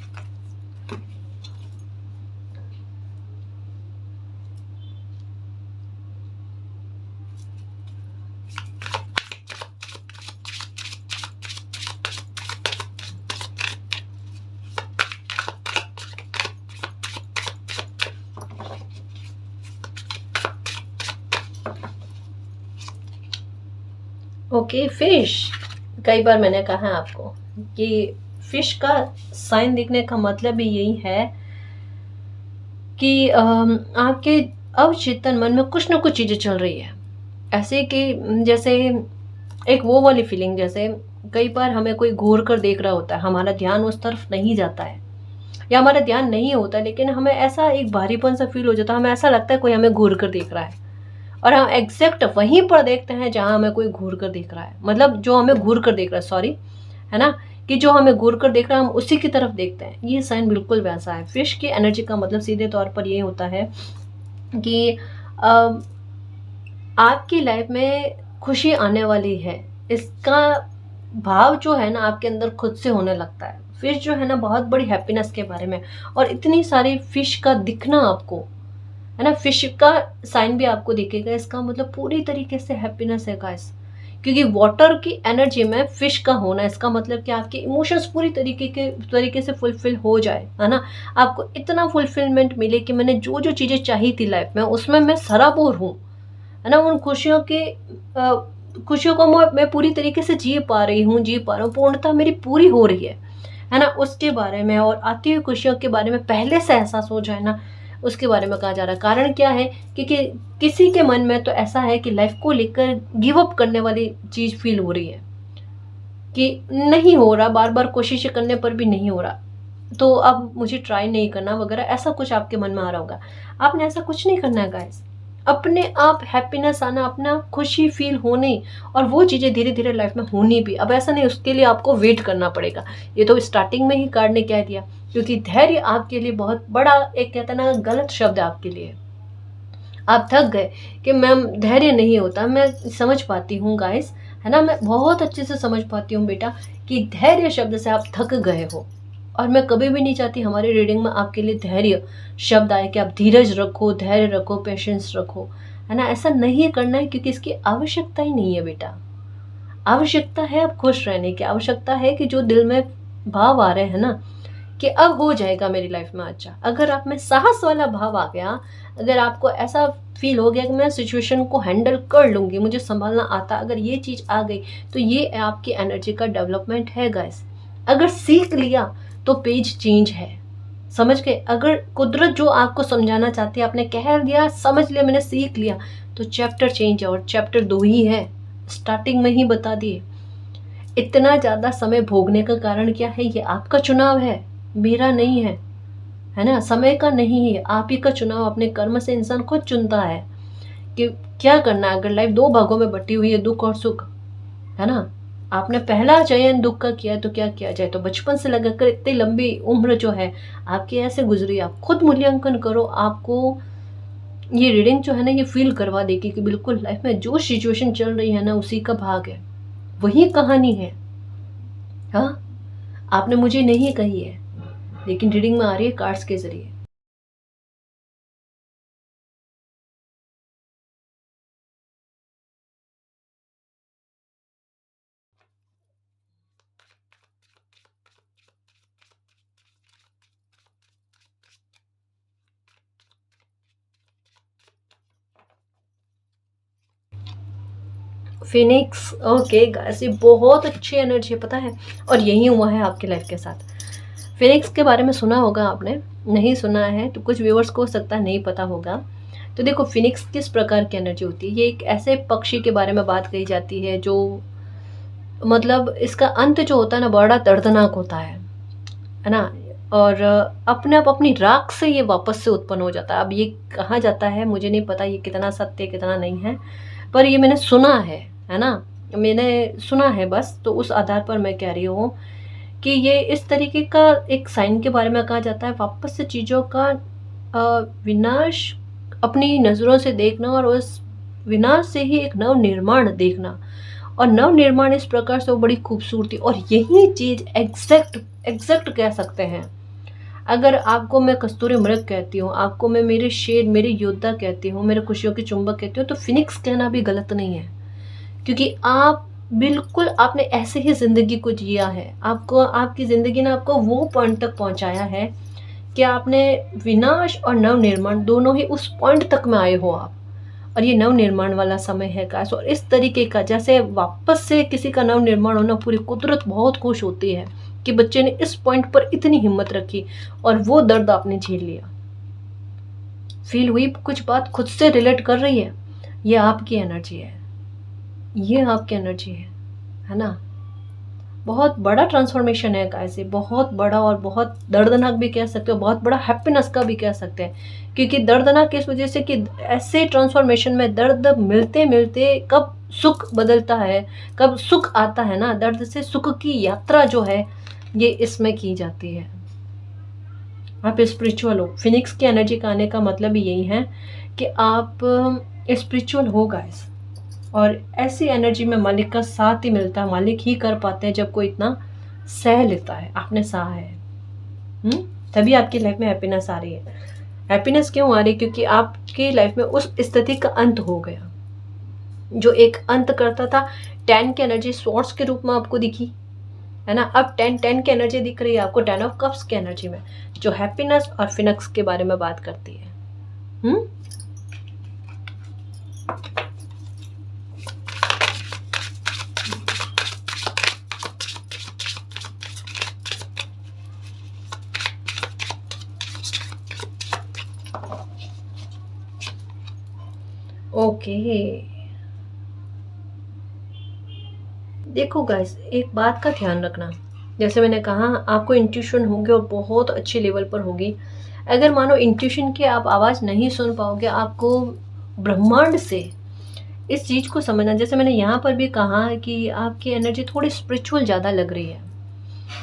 Okay, fish. कई बार मैंने कहा है आपको कि फिश का साइन दिखने का मतलब भी यही है कि आपके अवचेतन मन में कुछ ना कुछ चीज़ें चल रही है, ऐसे कि जैसे एक वो वाली फीलिंग, जैसे कई बार हमें कोई घूर कर देख रहा होता है, हमारा ध्यान उस तरफ नहीं जाता है या हमारा ध्यान नहीं होता, लेकिन हमें ऐसा एक भारीपन सा फील हो जाता है, हमें ऐसा लगता है कोई हमें घूर कर देख रहा है, और हम एग्जैक्ट वहीं पर देखते हैं जहां हमें कोई घूर कर देख रहा है। मतलब जो हमें घूर कर देख रहा है, सॉरी, है ना, कि जो हमें घूर कर देख रहा है हम उसी की तरफ देखते हैं। ये साइन बिल्कुल वैसा है। फिश की एनर्जी का मतलब सीधे तौर पर ये होता है कि आपकी लाइफ में खुशी आने वाली है, इसका भाव जो है ना आपके अंदर खुद से होने लगता है। फिश जो है ना बहुत बड़ी हैप्पीनेस के बारे में, और इतनी सारी फिश का दिखना आपको, है ना, फिश का साइन भी आपको दिखेगा, इसका मतलब पूरी तरीके से हैप्पीनेस है गाइस। क्योंकि वाटर की एनर्जी में फिश का होना, इसका मतलब कि आपके इमोशंस पूरी तरीके से फुलफिल हो जाए, है ना। आपको इतना फुलफिलमेंट मिले कि मैंने जो जो चीज़ें चाही थी लाइफ में उसमें मैं सराबोर हूँ, है ना। उन खुशियों को मैं पूरी तरीके से जी पा रही हूँ, पूर्णता मेरी पूरी हो रही है ना। उसके बारे में और आती हुई खुशियों के बारे में पहले से एहसास हो जाए ना, उसके बारे में कहा जा रहा है। कारण क्या है, क्योंकि किसी के मन में तो ऐसा है कि लाइफ को लेकर गिव अप करने वाली चीज फील हो रही है, कि नहीं हो रहा, बार बार कोशिश करने पर भी नहीं हो रहा, तो अब मुझे ट्राई नहीं करना वगैरह, ऐसा कुछ आपके मन में आ रहा होगा। आपने ऐसा कुछ नहीं करना है गाइस। अपने आप हैप्पीनेस आना, अपना खुशी फील होनी, और वो चीज़ें धीरे धीरे लाइफ में होनी भी। अब ऐसा नहीं उसके लिए आपको वेट करना पड़ेगा, ये तो स्टार्टिंग में ही कार्ड ने कह दिया। क्योंकि धैर्य आपके लिए बहुत बड़ा, एक कहता ना गलत शब्द है आपके लिए। आप थक गए कि मैम धैर्य नहीं होता। मैं समझ पाती हूँ गाइस, है ना, मैं बहुत अच्छे से समझ पाती हूँ बेटा कि धैर्य शब्द से आप थक गए हो। और मैं कभी भी नहीं चाहती हमारी रीडिंग में आपके लिए धैर्य शब्द आए कि आप धीरज रखो, धैर्य रखो, पेशेंस रखो, है ना। ऐसा नहीं करना है, क्योंकि इसकी आवश्यकता ही नहीं है बेटा। आवश्यकता है अब खुश रहने की, आवश्यकता है कि जो दिल में भाव आ रहे हैं ना, कि अब हो जाएगा मेरी लाइफ में अच्छा। अगर आप में साहस वाला भाव आ गया, अगर आपको ऐसा फील हो गया कि मैं सिचुएशन को हैंडल कर लूंगी, मुझे संभालना आता, अगर ये चीज आ गई, तो ये आपकी एनर्जी का डेवलपमेंट है गाइस। अगर सीख लिया तो पेज चेंज है, समझ गए। अगर कुदरत जो आपको समझाना चाहती है, आपने कह दिया, समझ लिया, मैंने सीख लिया, तो चैप्टर चेंज है। और चैप्टर 2 ही है, स्टार्टिंग में ही बता दिए। इतना ज्यादा समय भोगने का कारण क्या है, ये आपका चुनाव है, मेरा नहीं है ना, समय का नहीं है, आप ही का चुनाव। अपने कर्म से इंसान खुद चुनता है कि क्या करना है। अगर लाइफ 2 भागों में बटी हुई है, दुख और सुख, है ना, आपने पहला चयन दुख का किया है, तो क्या किया जाए। तो बचपन से लगाकर इतनी लंबी उम्र जो है आपकी ऐसे गुजरी, आप खुद मूल्यांकन करो। आपको ये रीडिंग जो है ना, ये फील करवा देगी कि बिल्कुल लाइफ में जो सिचुएशन चल रही है ना, उसी का भाग है, वही कहानी है। हाँ, आपने मुझे नहीं कही है, लेकिन रीडिंग में आ रही है कार्ड्स के जरिए। फिनिक्स, ओके गाइस, ये बहुत अच्छी एनर्जी है, पता है। और यही हुआ है आपके लाइफ के साथ। फिनिक्स के बारे में सुना होगा आपने, नहीं सुना है तो कुछ व्यूअर्स को हो सकता है नहीं पता होगा। तो देखो, फिनिक्स किस प्रकार की एनर्जी होती है। ये एक ऐसे पक्षी के बारे में बात कही जाती है जो, मतलब इसका अंत जो होता है ना, बड़ा दर्दनाक होता है ना। और अपने आप अपनी राख से ये वापस से उत्पन्न हो जाता है। अब ये कहा जाता है, मुझे नहीं पता ये कितना सत्य कितना नहीं है, पर ये मैंने सुना है ना, मैंने सुना है बस, तो उस आधार पर मैं कह रही हूँ कि ये इस तरीके का एक साइन के बारे में कहा जाता है, वापस से चीज़ों का विनाश अपनी नज़रों से देखना, और उस विनाश से ही एक नव निर्माण देखना। और नव निर्माण इस प्रकार से वो बड़ी खूबसूरती, और यही चीज़ एग्जैक्ट कह सकते हैं। अगर आपको मैं कस्तूरी मृग कहती हूँ, आपको मैं मेरे शेर, मेरे योद्धा कहती हूँ, मेरे खुशियों की चुंबक कहती हूँ, तो फिनिक्स कहना भी गलत नहीं है। क्योंकि आप बिल्कुल, आपने ऐसे ही जिंदगी को जिया है। आपको आपकी जिंदगी ने आपको वो पॉइंट तक पहुंचाया है कि आपने विनाश और नव निर्माण दोनों ही उस पॉइंट तक में आए हो आप। और ये नव निर्माण वाला समय है गाइस। और इस तरीके का जैसे वापस से किसी का नव निर्माण होना, पूरी कुदरत बहुत खुश होती है कि बच्चे ने इस पॉइंट पर इतनी हिम्मत रखी, और वो दर्द आपने झेल लिया। फील हुई कुछ बात, खुद से रिलेट कर रही है, ये आपकी एनर्जी है, ये आपकी एनर्जी है ना। बहुत बड़ा ट्रांसफॉर्मेशन है गाइस, ये बहुत बड़ा, और बहुत दर्दनाक भी कह सकते हो, बहुत बड़ा हैप्पीनेस का भी कह सकते हैं। क्योंकि दर्दनाक इस वजह से कि ऐसे ट्रांसफॉर्मेशन में दर्द मिलते मिलते कब सुख बदलता है, कब सुख आता है ना, दर्द से सुख की यात्रा जो है ये इसमें की जाती है। आप स्पिरिचुअल हो। फिनिक्स की एनर्जी का आने का मतलब ही यही है कि आप स्पिरिचुअल हो गाइस। और ऐसी एनर्जी में मालिक का साथ ही मिलता है, मालिक ही कर पाते हैं जब कोई इतना सह लेता है। आपने सहा है, तभी आपकी लाइफ में हैप्पीनेस आ रही है। हैप्पीनेस क्यों आ रही है? क्योंकि आपकी लाइफ में उस स्थिति का अंत हो गया जो एक अंत करता था। 10 की एनर्जी स्वॉर्ड्स के रूप में आपको दिखी, है ना। अब 10 की एनर्जी दिख रही है आपको 10 ऑफ कप्स की एनर्जी में, जो हैप्पीनेस और फिनिक्स के बारे में बात करती है। ओके। देखो गाइस, एक बात का ध्यान रखना, जैसे मैंने कहा आपको इंट्यूशन होगी और बहुत अच्छे लेवल पर होगी। अगर मानो इंट्यूशन की आप आवाज़ नहीं सुन पाओगे, आपको ब्रह्मांड से इस चीज़ को समझना, जैसे मैंने यहाँ पर भी कहा कि आपकी एनर्जी थोड़ी स्पिरिचुअल ज़्यादा लग रही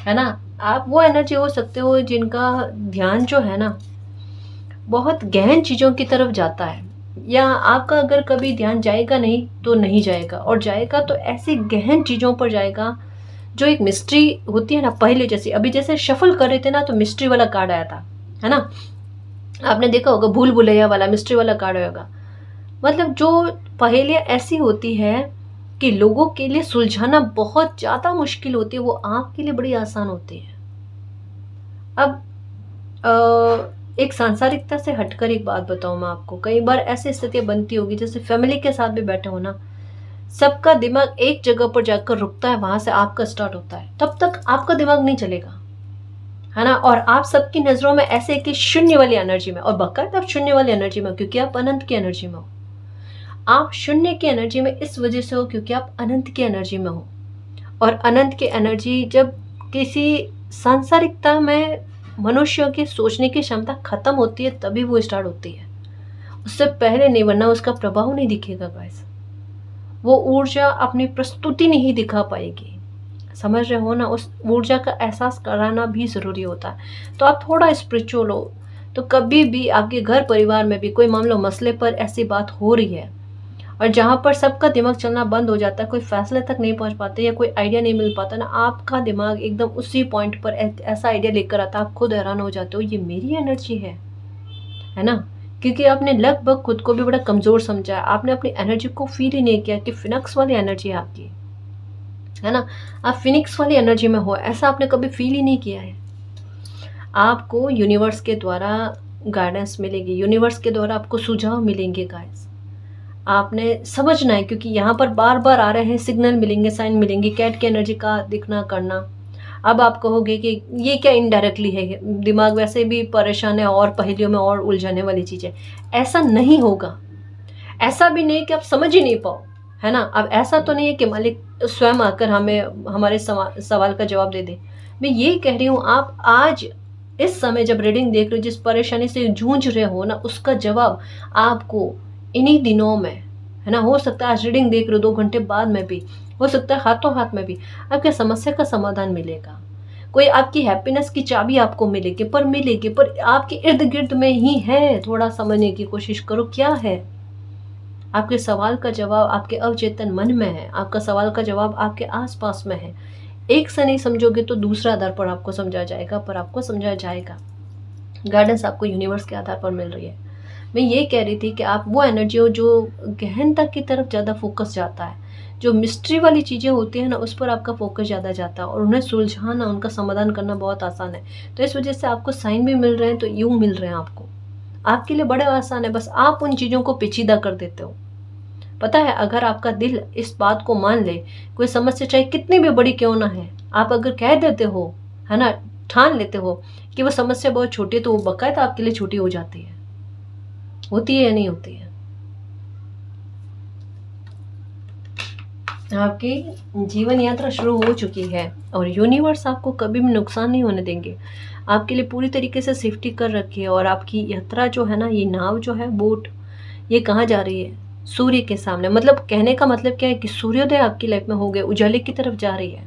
है ना। आप वो एनर्जी हो सकते हो जिनका ध्यान जो है ना बहुत गहन चीज़ों की तरफ जाता है, या आपका अगर कभी ध्यान जाएगा नहीं तो नहीं जाएगा, और जाएगा तो ऐसी गहन चीज़ों पर जाएगा जो एक मिस्ट्री होती है ना, पहले जैसे अभी जैसे शफल कर रहे थे ना तो मिस्ट्री वाला कार्ड आया था, है ना। आपने देखा होगा भूल भुलैया वाला मिस्ट्री वाला कार्ड होगा। मतलब जो पहेलियाँ ऐसी होती है कि लोगों के लिए सुलझाना बहुत ज़्यादा मुश्किल होती है, वो आपके लिए बड़ी आसान होती है। अब एक सांसारिकता से हटकर एक बात बताऊं मैं आपको, कई बार ऐसी स्थितियां बनती होगी जैसे फैमिली के साथ भी बैठे हो ना, सबका दिमाग एक जगह पर जाकर रुकता है, वहां से आपका स्टार्ट होता है, तब तक आपका दिमाग नहीं चलेगा, है ना। और आप सबकी नजरों में ऐसे कि शून्य वाली एनर्जी में, और बाकायदा आप शून्य वाली एनर्जी में हो क्योंकि आप अनंत की एनर्जी में हो। आप शून्य की एनर्जी में इस वजह से हो क्योंकि आप अनंत की एनर्जी में हो। और अनंत की एनर्जी जब किसी सांसारिकता में मनुष्य की सोचने की क्षमता खत्म होती है तभी वो स्टार्ट होती है, उससे पहले नहीं, वरना उसका प्रभाव नहीं दिखेगा गाइस। वो ऊर्जा अपनी प्रस्तुति नहीं दिखा पाएगी, समझ रहे हो ना। उस ऊर्जा का एहसास कराना भी ज़रूरी होता है। तो आप थोड़ा स्पिरिचुअल हो तो कभी भी आपके घर परिवार में भी कोई मामला मसले पर ऐसी बात हो रही है और जहाँ पर सबका दिमाग चलना बंद हो जाता है, कोई फैसले तक नहीं पहुँच पाते या कोई आइडिया नहीं मिल पाता ना, आपका दिमाग एकदम उसी पॉइंट पर ऐसा आइडिया लेकर आता है, आप खुद हैरान हो जाते हो ये मेरी एनर्जी है ना। क्योंकि आपने लगभग खुद को भी बड़ा कमज़ोर समझा है, आपने अपनी एनर्जी को फील ही नहीं किया कि फिनिक्स वाली एनर्जी है आपकी, है ना। आप फिनिक्स वाली एनर्जी में हो, ऐसा आपने कभी फील ही नहीं किया है। आपको यूनिवर्स के द्वारा गाइडेंस मिलेगी, यूनिवर्स के द्वारा आपको सुझाव मिलेंगे गाइस। आपने समझना है क्योंकि यहाँ पर बार बार आ रहे हैं, सिग्नल मिलेंगे, साइन मिलेंगे, कैट की एनर्जी का दिखना करना। अब आप कहोगे कि ये क्या इनडायरेक्टली है, दिमाग वैसे भी परेशान है और पहेलियों में और उलझाने वाली चीज़ है। ऐसा नहीं होगा, ऐसा भी नहीं कि आप समझ ही नहीं पाओ, है ना। अब ऐसा तो नहीं है कि मालिक स्वयं आकर हमें हमारे सवाल का जवाब दे दे। मैं ये कह रही हूँ आप आज इस समय जब रीडिंग देख रहे हो, जिस परेशानी से जूझ रहे हो ना, उसका जवाब आपको इन्हीं दिनों में, है ना। हो सकता है आज रीडिंग देख रहे हो 2 घंटे बाद में भी, हो सकता है हाथों हाथ में भी आपके समस्या का समाधान मिलेगा। कोई आपकी हैप्पीनेस की चाबी आपको मिलेगी, पर आपके इर्द गिर्द में ही है। थोड़ा समझने की कोशिश करो क्या है। आपके सवाल का जवाब आपके अवचेतन मन में है, आपका सवाल का जवाब आपके आसपास में है। एक से नहीं समझोगे तो दूसरा आधार पर आपको समझा जाएगा, पर आपको समझा जाएगा। गाइडेंस आपको यूनिवर्स के आधार पर मिल रही है। मैं ये कह रही थी कि आप वो एनर्जी हो जो गहनता की तरफ ज़्यादा फोकस जाता है, जो मिस्ट्री वाली चीज़ें होती हैं ना उस पर आपका फोकस ज़्यादा जाता है और उन्हें सुलझाना, उनका समाधान करना बहुत आसान है। तो इस वजह से आपको साइन भी मिल रहे हैं, तो यूँ मिल रहे हैं आपको, आपके लिए बड़े आसान है। बस आप उन चीज़ों को पेचीदा कर देते हो। पता है, अगर आपका दिल इस बात को मान ले, कोई समस्या चाहे कितनी भी बड़ी क्यों ना है, आप अगर कह देते हो, है ना, ठान लेते हो कि वो समस्या बहुत छोटी है, तो वो बाकायदा आपके लिए छोटी हो जाती है। होती है या नहीं होती है। आपकी जीवन यात्रा शुरू हो चुकी है और यूनिवर्स आपको कभी भी नुकसान नहीं होने देंगे, आपके लिए पूरी तरीके से सेफ्टी कर रखी है। और आपकी यात्रा जो है ना, ये नाव जो है, बोट, ये कहाँ जा रही है? सूर्य के सामने। मतलब कहने का मतलब क्या है कि सूर्योदय आपकी लाइफ में हो गए, उजाले की तरफ जा रही है,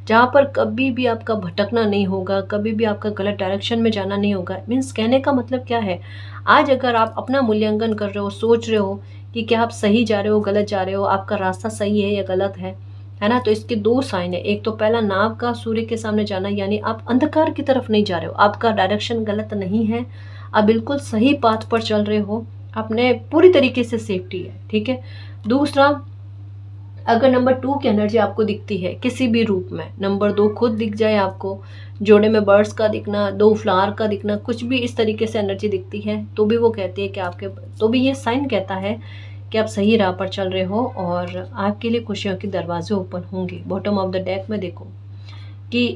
जहाँ पर कभी भी आपका भटकना नहीं होगा, कभी भी आपका गलत डायरेक्शन में जाना नहीं होगा। मीन्स कहने का मतलब क्या है, आज अगर आप अपना मूल्यांकन कर रहे हो, सोच रहे हो कि क्या आप सही जा रहे हो, गलत जा रहे हो, आपका रास्ता सही है या गलत है ना, तो इसके 2 साइन है। एक तो पहला नाव का सूर्य के सामने जाना, यानी आप अंधकार की तरफ नहीं जा रहे हो, आपका डायरेक्शन गलत नहीं है, आप बिल्कुल सही पाथ पर चल रहे हो, अपने पूरी तरीके से सेफ्टी है, ठीक है। दूसरा, अगर नंबर 2 की एनर्जी आपको दिखती है किसी भी रूप में, नंबर 2 खुद दिख जाए आपको, जोड़े में बर्ड्स का दिखना, 2 फ्लावर का दिखना, कुछ भी इस तरीके से एनर्जी दिखती है, तो भी वो कहती है कि आपके, तो भी ये साइन कहता है कि आप सही राह पर चल रहे हो और आपके लिए खुशियों के दरवाजे ओपन होंगे। बॉटम ऑफ द डेक में देखो कि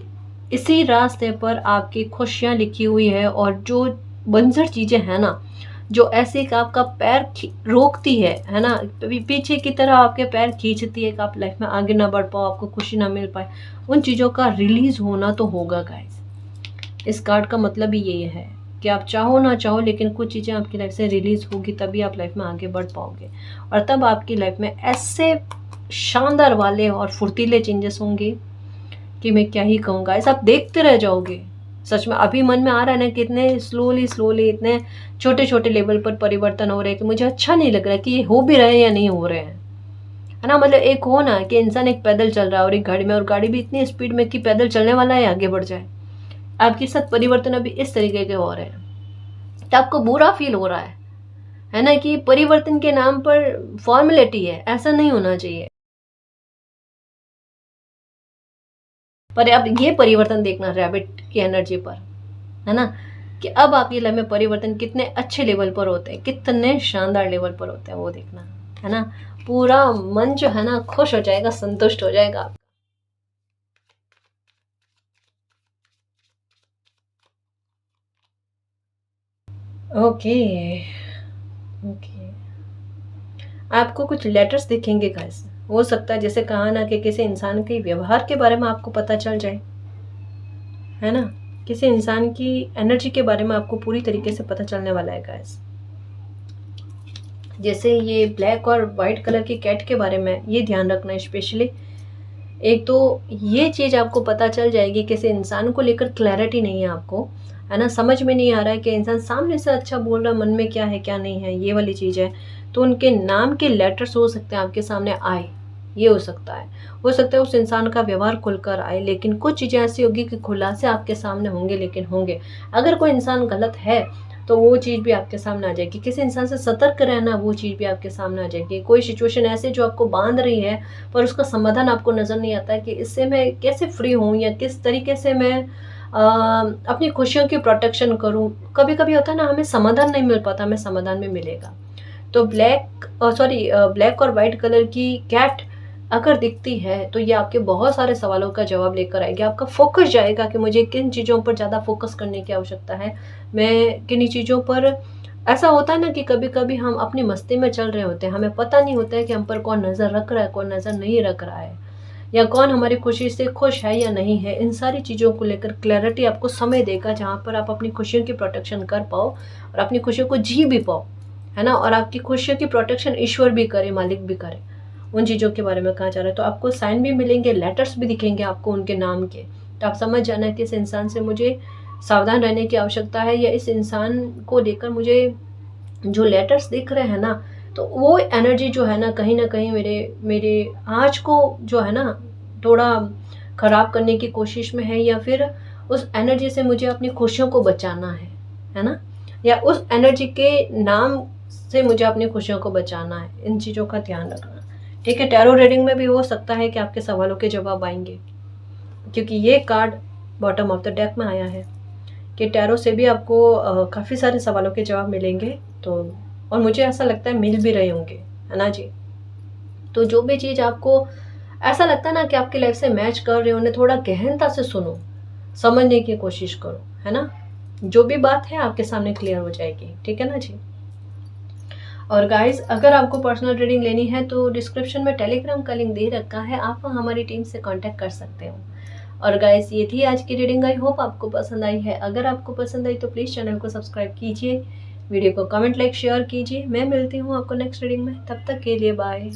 इसी रास्ते पर आपकी खुशियाँ लिखी हुई है, और जो बंजर चीज़ें हैं ना, जो ऐसे कि आपका पैर रोकती है ना, पीछे की तरह आपके पैर खींचती है कि आप लाइफ में आगे ना बढ़ पाओ, आपको खुशी ना मिल पाए, उन चीज़ों का रिलीज होना तो होगा गाइस। इस कार्ड का मतलब ही ये है कि आप चाहो ना चाहो लेकिन कुछ चीज़ें आपकी लाइफ से रिलीज होगी, तभी आप लाइफ में आगे बढ़ पाओगे, और तब आपकी लाइफ में ऐसे शानदार वाले और फुर्तीले चेंजेस होंगे कि मैं क्या ही कहूँगा। ऐसा आप देखते रह जाओगे। सच में अभी मन में आ रहा है ना कि इतने स्लोली स्लोली इतने छोटे छोटे लेवल पर परिवर्तन हो रहे हैं कि मुझे अच्छा नहीं लग रहा है कि ये हो भी रहे हैं या नहीं हो रहे हैं, है ना। मतलब एक हो ना कि इंसान एक पैदल चल रहा है और एक गाड़ी में, और गाड़ी भी इतनी स्पीड में कि पैदल चलने वाला है आगे बढ़ जाए। आपके साथ परिवर्तन अभी इस तरीके के हो रहे हैं तो आपको बुरा फील हो रहा है ना, कि परिवर्तन के नाम पर फॉर्मेलिटी है, ऐसा नहीं होना चाहिए। पर अब ये परिवर्तन देखना रैबिट की एनर्जी पर, है ना, कि अब आपकी लाइफ में परिवर्तन कितने अच्छे लेवल पर होते हैं, कितने शानदार लेवल पर होते हैं, वो देखना, है ना। पूरा मन जो है ना खुश हो जाएगा, संतुष्ट हो जाएगा आपका। ओके ओके, आपको कुछ लेटर्स दिखेंगे गाइस। हो सकता है जैसे कहा ना कि किसी इंसान के व्यवहार के बारे में आपको पता चल जाए, है ना, किसी इंसान की एनर्जी के बारे में आपको पूरी तरीके से पता चलने वाला है गाइस। जैसे ये ब्लैक और वाइट कलर की कैट के बारे में ये ध्यान रखना स्पेशली। एक तो ये चीज़ आपको पता चल जाएगी, किसी इंसान को लेकर क्लैरिटी नहीं है आपको, है ना, समझ में नहीं आ रहा है कि इंसान सामने से अच्छा बोल रहा है, मन में क्या है क्या नहीं है, ये वाली चीज़ है। तो उनके नाम के लेटर्स हो सकते हैं आपके सामने आए, ये हो सकता है उस इंसान का व्यवहार खुलकर आए, लेकिन कुछ चीज़ें ऐसी होगी कि खुलासे आपके सामने होंगे, लेकिन होंगे। अगर कोई इंसान गलत है तो वो चीज़ भी आपके सामने आ जाएगी, किसी इंसान से सतर्क रहना, वो चीज़ भी आपके सामने आ जाएगी। कोई सिचुएशन ऐसे जो आपको बांध रही है पर उसका समाधान आपको नज़र नहीं आता है कि इससे मैं कैसे फ्री हूँ, या किस तरीके से मैं अपनी खुशियों की प्रोटेक्शन करूँ। कभी कभी होता है ना, हमें समाधान नहीं मिल पाता, हमें समाधान में मिलेगा। तो ब्लैक और वाइट कलर की कैट अगर दिखती है तो ये आपके बहुत सारे सवालों का जवाब लेकर आएगी। आपका फोकस जाएगा कि मुझे किन चीज़ों पर ज़्यादा फोकस करने की आवश्यकता है, मैं किन चीज़ों पर। ऐसा होता है ना कि कभी कभी हम अपनी मस्ती में चल रहे होते हैं, हमें पता नहीं होता है कि हम पर कौन नज़र रख रहा है, कौन नज़र नहीं रख रहा है, या कौन हमारी खुशी से खुश है या नहीं है। इन सारी चीज़ों को लेकर क्लैरिटी आपको समय देगा, जहाँ पर आप अपनी खुशियों की प्रोटेक्शन कर पाओ और अपनी खुशियों को जी भी पाओ, है ना, और आपकी खुशियों की प्रोटेक्शन ईश्वर भी करे, मालिक भी करे। उन चीज़ों के बारे में कहा जा रहा है। तो आपको साइन भी मिलेंगे, लेटर्स भी दिखेंगे आपको उनके नाम के। तो आप समझ जाना कि इस इंसान से मुझे सावधान रहने की आवश्यकता है, या इस इंसान को लेकर मुझे जो लेटर्स दिख रहे हैं ना, तो वो एनर्जी जो है ना कहीं मेरे आज को जो है ना थोड़ा ख़राब करने की कोशिश में है, या फिर उस एनर्जी से मुझे अपनी खुशियों को बचाना है ना, या उस एनर्जी के नाम से मुझे अपनी खुशियों को बचाना है। इन चीज़ों का ध्यान रखना, ठीक है। टैरो रीडिंग में भी हो सकता है कि आपके सवालों के जवाब आएंगे, क्योंकि ये card bottom of the deck में आया है कि टैरो से भी आपको काफ़ी सारे सवालों के जवाब मिलेंगे। तो और मुझे ऐसा लगता है मिल भी रहे होंगे, है ना जी। तो जो भी चीज़ आपको ऐसा लगता है ना कि आपकी लाइफ से मैच कर रहे हो, उन्हें थोड़ा गहनता से सुनो, समझने की कोशिश करो, है ना। जो भी बात है आपके सामने क्लियर हो जाएगी, ठीक है ना जी। और गाइज, अगर आपको पर्सनल रीडिंग लेनी है तो डिस्क्रिप्शन में टेलीग्राम का लिंक दे रखा है, आप हमारी टीम से कांटेक्ट कर सकते हो। और गाइज, ये थी आज की रीडिंग। आई होप आपको पसंद आई है। अगर आपको पसंद आई तो प्लीज़ चैनल को सब्सक्राइब कीजिए, वीडियो को कमेंट, लाइक, शेयर कीजिए। मैं मिलती हूँ आपको नेक्स्ट रीडिंग में, तब तक के लिए बाय।